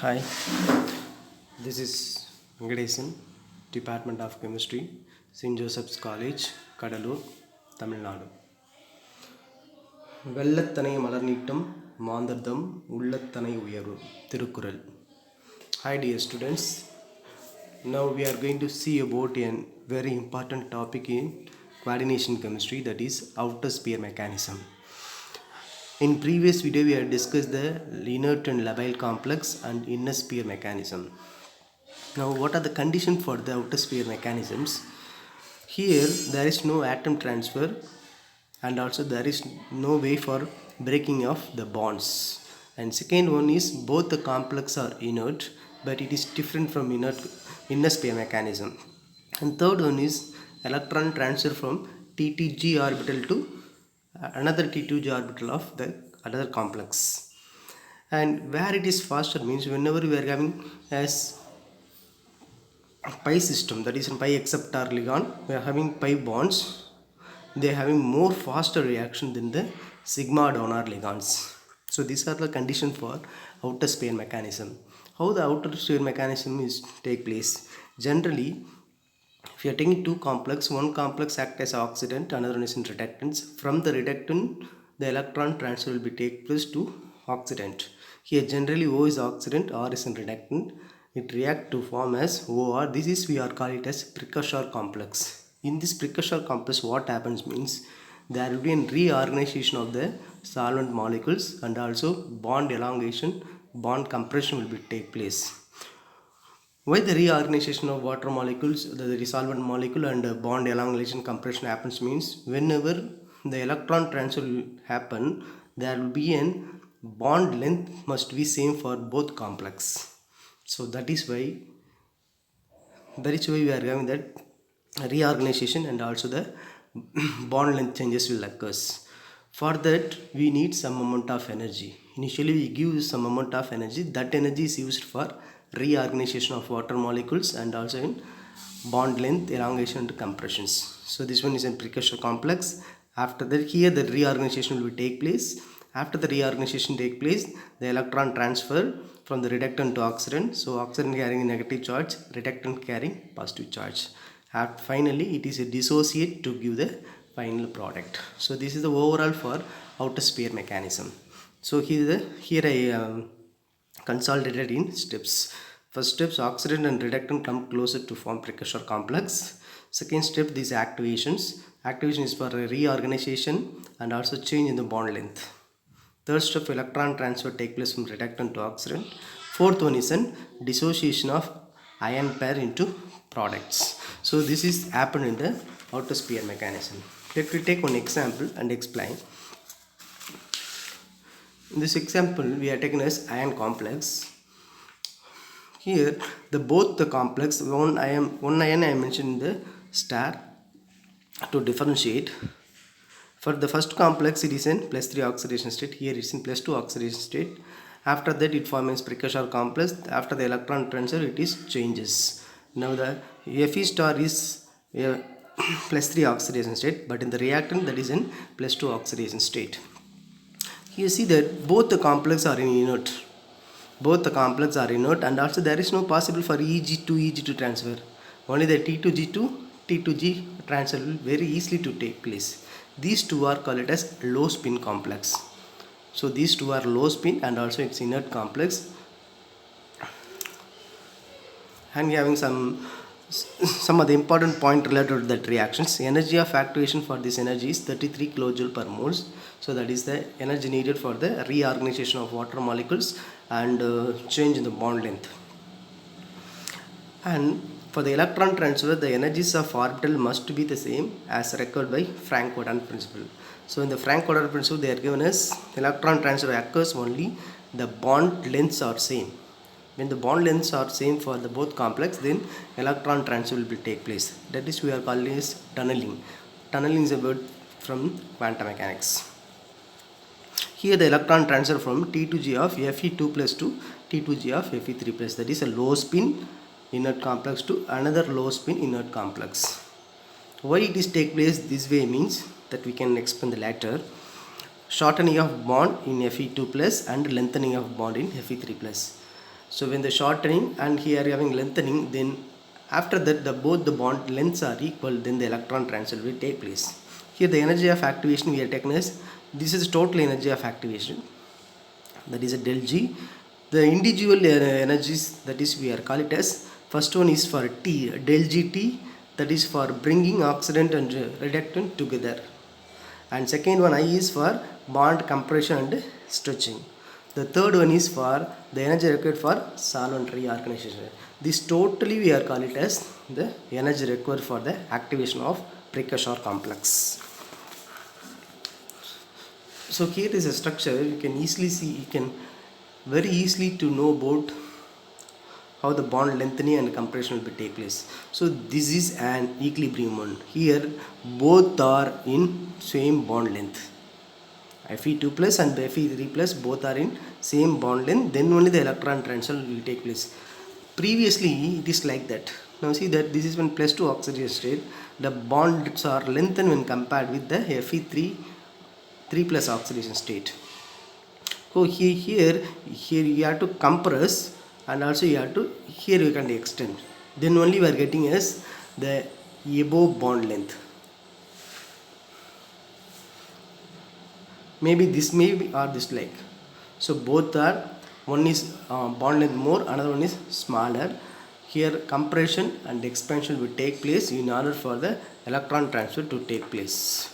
Hi, this is Venkatesan, Department of Chemistry, St. Joseph's College, Kadalur, Tamil Nadu. வெள்ளத்தனை மலர் நீட்டம் மாந்தர்தம் உள்ளத்தனை உயர்வு Thirukkural. Hi dear students, now we are going to see about a very important topic in coordination chemistry, that is outer sphere mechanism. In previous video we have discussed the inert and labile complex and inner sphere mechanism. Now what are the conditions for the outer sphere mechanisms? Here there is no atom transfer and also there is no way for breaking of the bonds. And second one is both the complex are inert, but it is different from inner sphere mechanism. And third one is electron transfer from T2G orbital to another T2G orbital of the other complex. And where it is faster means whenever we are having as pi system, that is in pi acceptor ligand, we are having pi bonds, they are having more faster reaction than the sigma donor ligands. So these are the conditions for outer sphere mechanism. How the outer sphere mechanism is take place? Generally, if you are taking two complex, one complex act as oxidant, another one is in reductants. From the reductant, the electron transfer will be take place to oxidant. Here generally O is oxidant, R is in reductant. It react to form as OR. This is we are call it as precursor complex. In this precursor complex, what happens means there will be a reorganization of the solvent molecules and also bond elongation, bond compression will be take place. Why the reorganization of water molecules, the solvent molecule and bond elongation compression happens means whenever the electron transfer will happen, there will be an bond length must be same for both complex. So that is why we are having that reorganization and also the bond length changes will occur. For that we need some amount of energy. Initially we give some amount of energy, that energy is used for reorganization of water molecules and also in bond length elongation and compressions. So this one is a precursor complex. After that, here the reorganization will take place. After the reorganization take place, the electron transfer from the reductant to oxidant. So oxidant carrying negative charge, reductant carrying positive charge. Finally it is a dissociate to give the final product. So this is the overall for outer sphere mechanism. So here I consolidated in steps. First steps, oxidant and reductant come closer to form precursor complex. Second step, these activations. Activation is for reorganization and also change in the bond length. Third step, electron transfer take place from reductant to oxidant. Fourth one is an dissociation of ion pair into products. So this is happened in the outer sphere mechanism. Let me take one example and explain. In this example, we are taking as ion complex. Here, both the complex, one ion I mentioned in the star to differentiate. For the first complex, it is in +3 oxidation state. Here it is in +2 oxidation state. After that, it forms precursor complex. After the electron transfer, it is changes. Now the Fe star is +3 oxidation state, but in the reactant that is in +2 oxidation state. You see that both the complex are in inert. Both the complex are inert and also there is no possible for Eg to Eg2 transfer. Only the T2G to T2G transfer will very easily to take place. These two are called as low spin complex. So these two are low spin and also it's inert complex. And we are having some of the important point related to that reactions. Energy of activation for this energy is 33 kJ per moles. So that is the energy needed for the reorganization of water molecules and change in the bond length. And for the electron transfer, the energies of orbital must be the same as required by Frank-Quetelet principle. So in the Frank-Quetelet principle, they are given as electron transfer occurs only the bond lengths are same. When the bond lengths are same for the both complex, then electron transfer will be take place. That is we are calling as tunneling. Tunneling is a word from quantum mechanics. Here the electron transfer from T2G of Fe2+ to T2G of Fe3+. That is a low spin inert complex to another low spin inert complex. Why it is take place this way means that we can explain the later. Shortening of bond in Fe2+ and lengthening of bond in Fe3+. So when the shortening and here having lengthening, then after that both the bond lengths are equal, then the electron transfer will take place. Here the energy of activation we are taking as, this is total energy of activation, that is a del G. The individual energies, that is we are call it as, first one is for T, del GT, that is for bringing oxidant and reductant together, and second one I is for bond compression and stretching. The third one is for the energy required for solvent reorganization. This totally we are call it as the energy required for the activation of precursor complex. So here is a structure you can easily see, you can very easily to know about how the bond lengthening and compression will be take place. So this is an equilibrium one. Here both are in same bond length. Fe2 plus and Fe3 plus both are in same bond length, then only the electron transfer will take place. Previously it is like that. Now see that this is when plus 2 oxidation state, the bonds are lengthened when compared with the Fe3 3 plus oxidation state. So here you have to compress, and also you have to, here you can extend, then only we are getting as the above bond length. Maybe this may be or this like. So both are, one is bond length more, another one is smaller. Here compression and expansion will take place in order for the electron transfer to take place.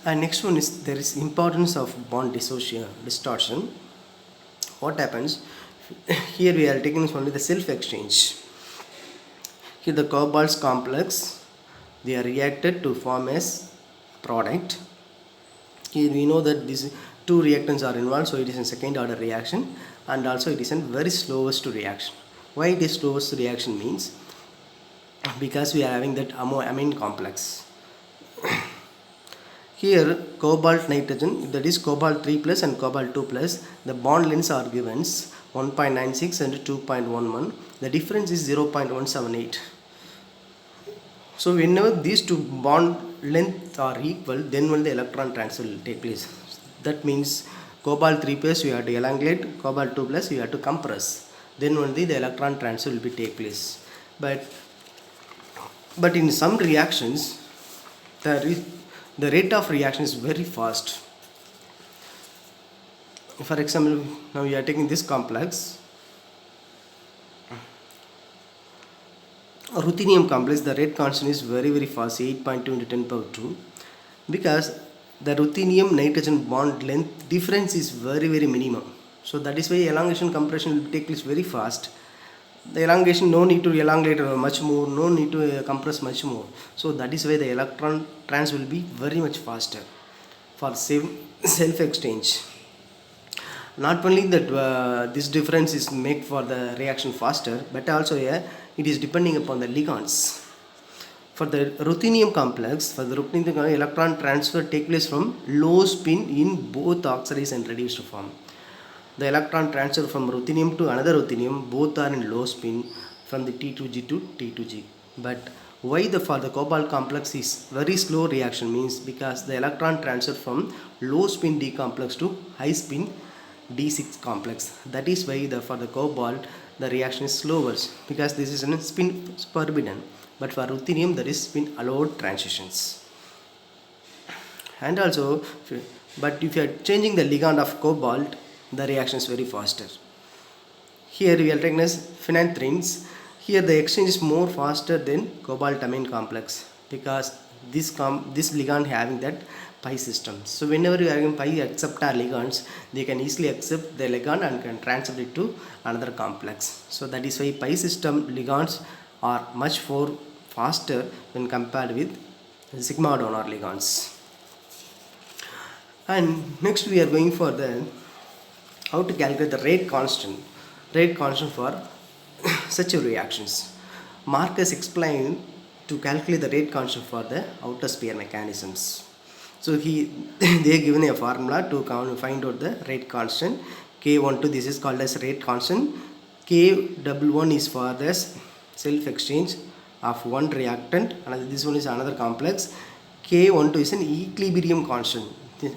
And next one is, there is importance of bond distortion. What happens? Here we are taking only the self exchange. Here the cobalts complex, they are reacted to form as product. Here we know that these two reactants are involved, so it is a second order reaction, and also it is a very slowest reaction. Why it is slowest reaction means, because we are having that amine complex. Here cobalt nitrogen, that is cobalt 3 plus and cobalt 2 plus, the bond lengths are given 1.96 and 2.11. The difference is 0.178. So whenever these two bond lengths are equal, then when the electron transfer will take place. That means cobalt 3 plus you have to elongate, cobalt 2 plus you have to compress, then only the electron transfer will be take place. But in some reactions, the rate of reaction is very fast. For example, now we are taking this complex, ruthenium complex, the rate constant is very fast, 8.2 into 10 power 2, because the ruthenium nitrogen bond length difference is very minimum. So that is why elongation compression will take place very fast. The elongation, no need to elongate much more, no need to compress much more. So that is why the electron transfer will be very much faster for self exchange. Not only that this difference is make for the reaction faster, but also it is depending upon the ligands. For the ruthenium complex, electron transfer take place from low spin in both oxidized and reduced form. The electron transfer from ruthenium to another ruthenium, both are in low spin from the T2G to T2G. But why for the cobalt complex is very slow reaction means, because the electron transfer from low spin D complex to high spin D6 complex. That is why for the cobalt the reaction is slower, because this is a spin forbidden. But for ruthenium there is spin allowed transitions. And also, but if you are changing the ligand of cobalt, the reaction is very faster. Here we are taking as phenanthrene. Here the exchange is more faster than cobalt-amine complex, because this ligand having that pi system. So whenever you are having pi acceptor ligands, they can easily accept the ligand and can transfer it to another complex. So that is why pi system ligands are much more faster when compared with sigma donor ligands. And next we are going for the how to calculate the rate constant for such reactions. Marcus explained to calculate the rate constant for the outer sphere mechanisms. So they given a formula to find out the rate constant. K12, this is called as rate constant. K11 is for this self exchange of one reactant, and this one is another complex. K12 is an equilibrium constant.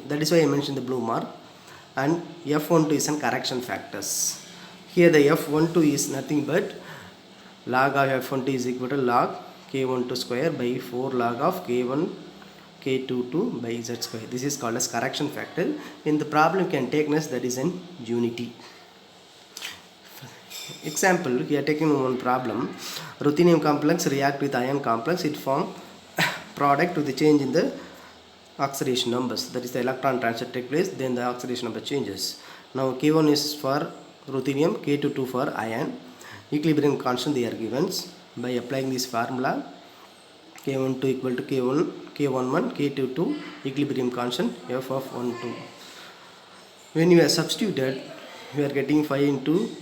That is why I mentioned the blue mark. And F12 is an correction factors. Here the F12 is nothing but log of F12 is equal to log K12 square by 4 log of K1 K22 by Z square. This is called as correction factor. In the problem you can take as that is an unity. Example, we are taking one problem. Ruthenium complex react with iron complex. It form product with the change in the oxidation numbers. That is the electron transfer take place. Then the oxidation number changes. Now K1 is for ruthenium, K22 for iron. Equilibrium constant they are given. By applying this formula, K12 equal to K11, K22 equilibrium constant F of 12. When you are substituted, you are getting 5 into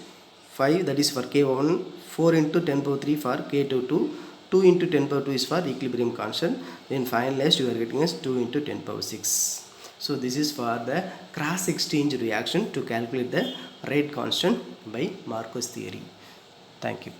5, that is for K1, 4 into 10 power 3 for K22, 2 into 10 power 2 is for equilibrium constant. Then finalized you are getting as 2 into 10 power 6. So this is for the cross exchange reaction to calculate the rate constant by Marcos theory. Thank you.